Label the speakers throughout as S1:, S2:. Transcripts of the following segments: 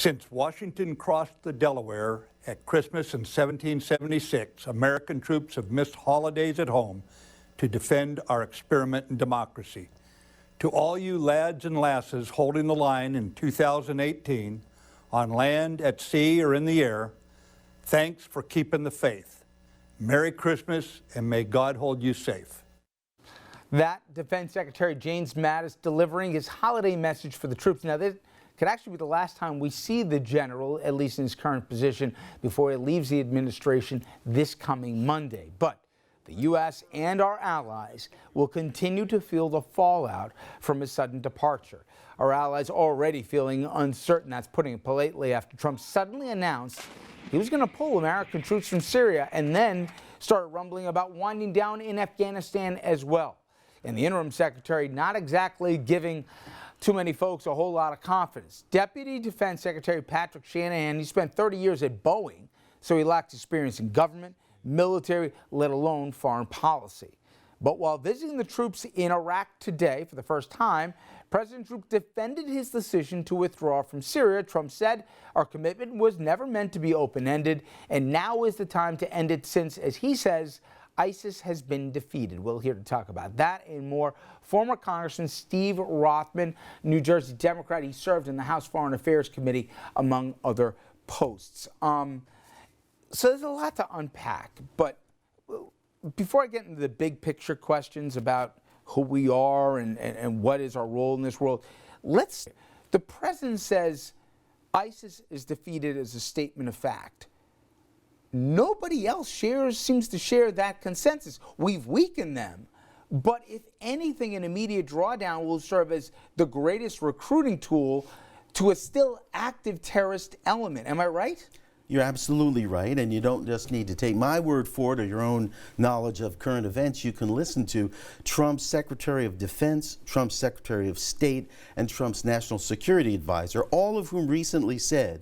S1: Since Washington crossed the Delaware at Christmas in 1776, American troops have missed holidays at home to defend our experiment in democracy. To all you lads and lasses holding the line in 2018, on land, at sea, or in the air, thanks for keeping the faith. Merry Christmas, and may God hold you safe.
S2: That Defense Secretary James Mattis delivering his holiday message for the troops. Now, this could actually be the last time we see the general, at least in his current position, before he leaves the administration this coming Monday. But the U.S. and our allies will continue to feel the fallout from his sudden departure. Our allies already feeling uncertain, that's putting it politely, after Trump suddenly announced he was going to pull American troops from Syria and then started rumbling about winding down in Afghanistan as well. And the interim secretary not exactly giving too many folks a whole lot of confidence. Deputy Defense Secretary Patrick Shanahan, he spent 30 years at Boeing, so he lacks experience in government, military, let alone foreign policy. But while visiting the troops in Iraq today for the first time, President Trump defended his decision to withdraw from Syria. Trump said, "Our commitment was never meant to be open-ended, and now is the time to end it since, as he says, ISIS has been defeated." We'll hear to talk about that and more. Former Congressman Steve Rothman, New Jersey Democrat. He served in the House Foreign Affairs Committee, among other posts. So there's a lot to unpack, but before I get into the big picture questions about who we are and what is our role in this world, the president says ISIS is defeated as a statement of fact. Nobody else seems to share that consensus. We've weakened them, but if anything, an immediate drawdown will serve as the greatest recruiting tool to a still active terrorist element. Am I right?
S3: You're absolutely right, and you don't just need to take my word for it or your own knowledge of current events. You can listen to Trump's Secretary of Defense, Trump's Secretary of State, and Trump's National Security Advisor, all of whom recently said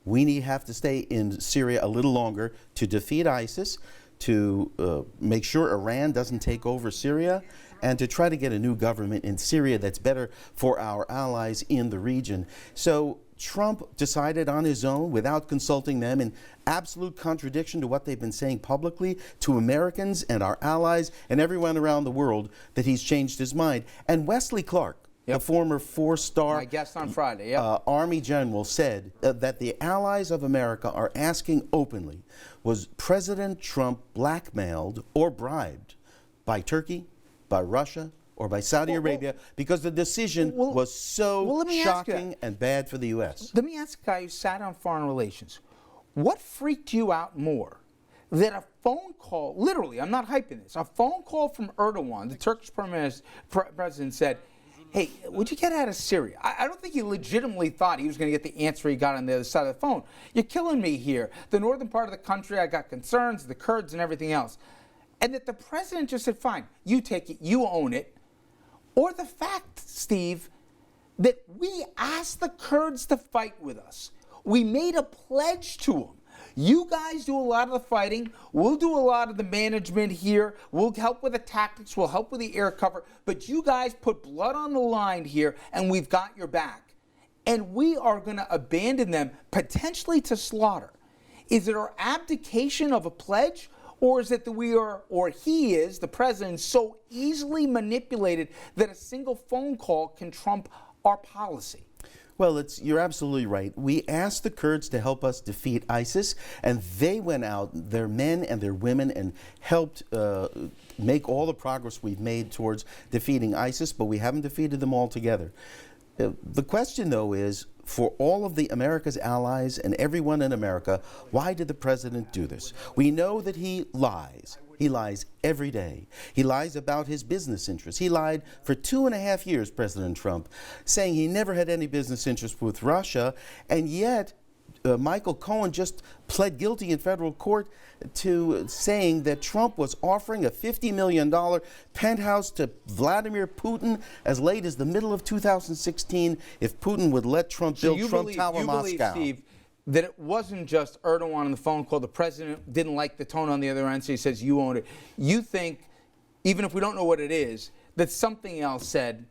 S3: we have to stay in Syria a little longer to defeat ISIS, to make sure Iran doesn't take over Syria, and to try to get a new government in Syria that's better for our allies in the region. So Trump decided on his own, without consulting them, in absolute contradiction to what they've been saying publicly to Americans and our allies and everyone around the world, that he's changed his mind. And Wesley Clark, the former four-star
S2: guest on Friday,
S3: Army general, said that the allies of America are asking openly, was President Trump blackmailed or bribed by Turkey, by Russia, or by Saudi Arabia, because the decision was so shocking and bad for the U.S.
S2: Let me ask a guy who sat on foreign relations, what freaked you out more? That a phone call, literally, I'm not hyping this, a phone call from Erdogan, the Turkish president, said, "Hey, would you get out of Syria?" I don't think he legitimately thought he was going to get the answer he got on the other side of the phone. "You're killing me here. The northern part of the country, I got concerns, the Kurds and everything else." And that the president just said, "Fine, you take it, you own it." Or the fact, Steve, that we asked the Kurds to fight with us. We made a pledge to them. You guys do a lot of the fighting. We'll do a lot of the management here. We'll help with the tactics. We'll help with the air cover. But you guys put blood on the line here, and we've got your back. And we are going to abandon them, potentially to slaughter. Is it our abdication of a pledge? Or is it that we are, or he is, the president, so easily manipulated that a single phone call can trump our policy?
S3: Well, you're absolutely right. We asked the Kurds to help us defeat ISIS, and they went out, their men and their women, and helped make all the progress we've made towards defeating ISIS, but we haven't defeated them altogether. The question, though, is, for all of the America's allies and everyone in America, why did the president do this? We know that he lies. He lies every day. He lies about his business interests. He lied for 2.5 years, President Trump, saying he never had any business interest with Russia, and yet Michael Cohen just pled guilty in federal court to saying that Trump was offering a $50 million penthouse to Vladimir Putin as late as the middle of 2016 if Putin would let Trump build Trump Tower Moscow.
S2: You believe, Steve, that it wasn't just Erdogan on the phone call. The president didn't like the tone on the other end, so he says, "You own it." You think, even if we don't know what it is, that something else said,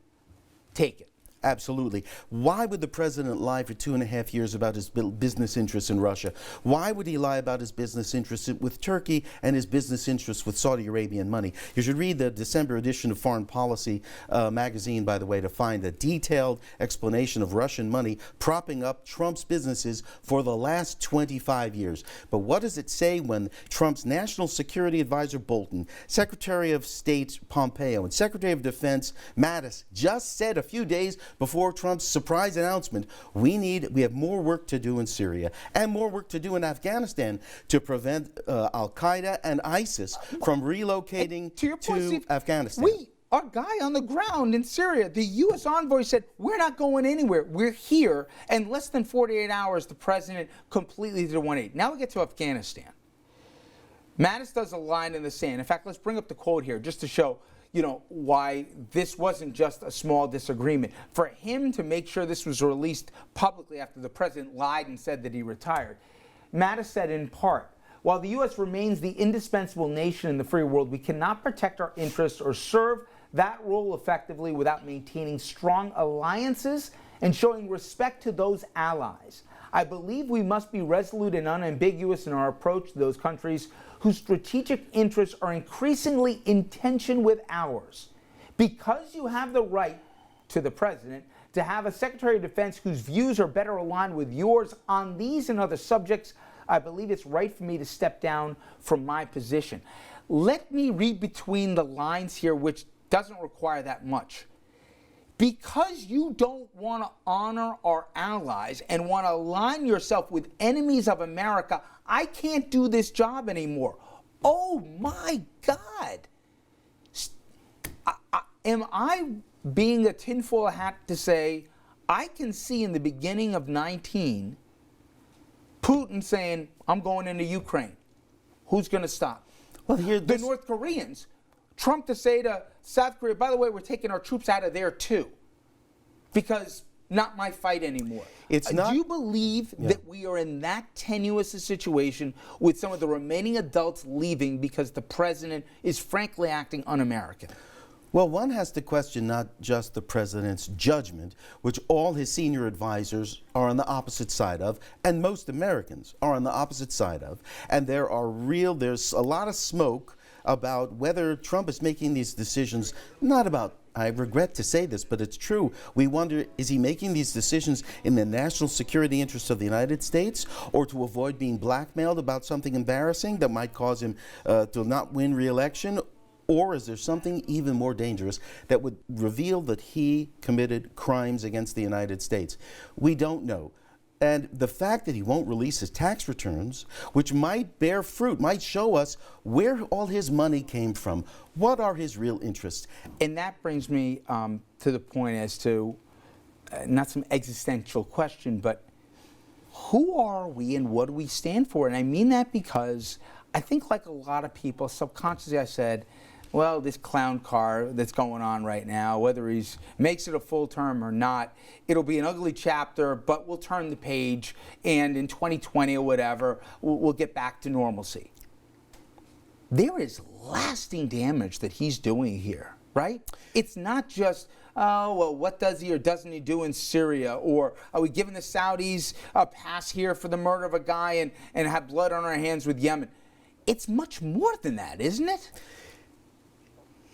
S2: "Take it"?
S3: Absolutely. Why would the president lie for 2.5 years about his business interests in Russia? Why would he lie about his business interests with Turkey and his business interests with Saudi Arabian money? You should read the December edition of Foreign Policy magazine, by the way, to find a detailed explanation of Russian money propping up Trump's businesses for the last 25 years. But what does it say when Trump's National Security Advisor Bolton, Secretary of State Pompeo, and Secretary of Defense Mattis just said a few days before Trump's surprise announcement, we have more work to do in Syria and more work to do in Afghanistan to prevent Al-Qaeda and ISIS from relocating
S2: to your point, Steve,
S3: Afghanistan.
S2: Our guy on the ground in Syria, the U.S. envoy said, we're not going anywhere. We're here. And less than 48 hours, the president completely did a 180. Now we get to Afghanistan. Mattis does a line in the sand. In fact, let's bring up the quote here just to show, why this wasn't just a small disagreement. For him to make sure this was released publicly after the president lied and said that he retired, Mattis said in part, while the U.S. remains the indispensable nation in the free world, we cannot protect our interests or serve that role effectively without maintaining strong alliances and showing respect to those allies. I believe we must be resolute and unambiguous in our approach to those countries whose strategic interests are increasingly in tension with ours. Because you have the right, to the president, to have a Secretary of Defense whose views are better aligned with yours on these and other subjects, I believe it's right for me to step down from my position. Let me read between the lines here, which doesn't require that much. Because you don't want to honor our allies and want to align yourself with enemies of America, I can't do this job anymore. Oh my God. Am I being a tinfoil hat to say, I can see in the beginning of 19, Putin saying, I'm going into Ukraine. Who's going to stop?
S3: Well,
S2: the North Koreans. Trump to say to South Korea, by the way, we're taking our troops out of there too, because not my fight anymore. Do you believe that we are in that tenuous a situation with some of the remaining adults leaving because the president is frankly acting un-American?
S3: Well, one has to question not just the president's judgment, which all his senior advisors are on the opposite side of, and most Americans are on the opposite side of. And there's a lot of smoke about whether Trump is making these decisions, not about, I regret to say this, but it's true. We wonder, is he making these decisions in the national security interests of the United States, or to avoid being blackmailed about something embarrassing that might cause him to not win re-election? Or is there something even more dangerous that would reveal that he committed crimes against the United States? We don't know. And the fact that he won't release his tax returns, which might bear fruit, might show us where all his money came from. What are his real interests?
S2: And that brings me to the point as to, not some existential question, but who are we and what do we stand for? And I mean that because I think, like a lot of people, subconsciously I said, well, this clown car that's going on right now, whether he makes it a full term or not, it'll be an ugly chapter, but we'll turn the page, and in 2020 or whatever, we'll get back to normalcy. There is lasting damage that he's doing here, right? It's not just, oh, well, what does he or doesn't he do in Syria? Or are we giving the Saudis a pass here for the murder of a guy and have blood on our hands with Yemen? It's much more than that, isn't it?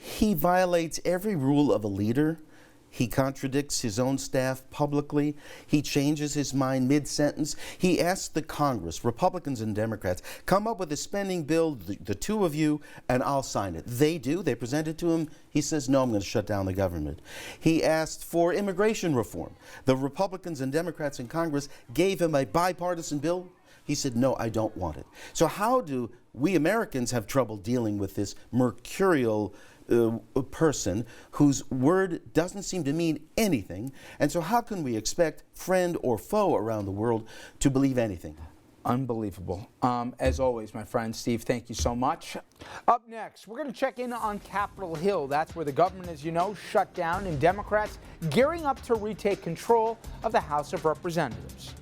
S3: He violates every rule of a leader. He contradicts his own staff publicly. He changes his mind mid-sentence. He asks the Congress, Republicans and Democrats, come up with a spending bill, the two of you, and I'll sign it. They do. They present it to him. He says, no, I'm going to shut down the government. He asked for immigration reform. The Republicans and Democrats in Congress gave him a bipartisan bill. He said, no, I don't want it. So how do we Americans have trouble dealing with this mercurial person whose word doesn't seem to mean anything? And so how can we expect friend or foe around the world to believe anything?
S2: Unbelievable. As always, my friend Steve, thank you so much. Up next, we're going to check in on Capitol Hill. That's where the government, as you know, shut down, and Democrats gearing up to retake control of the House of Representatives.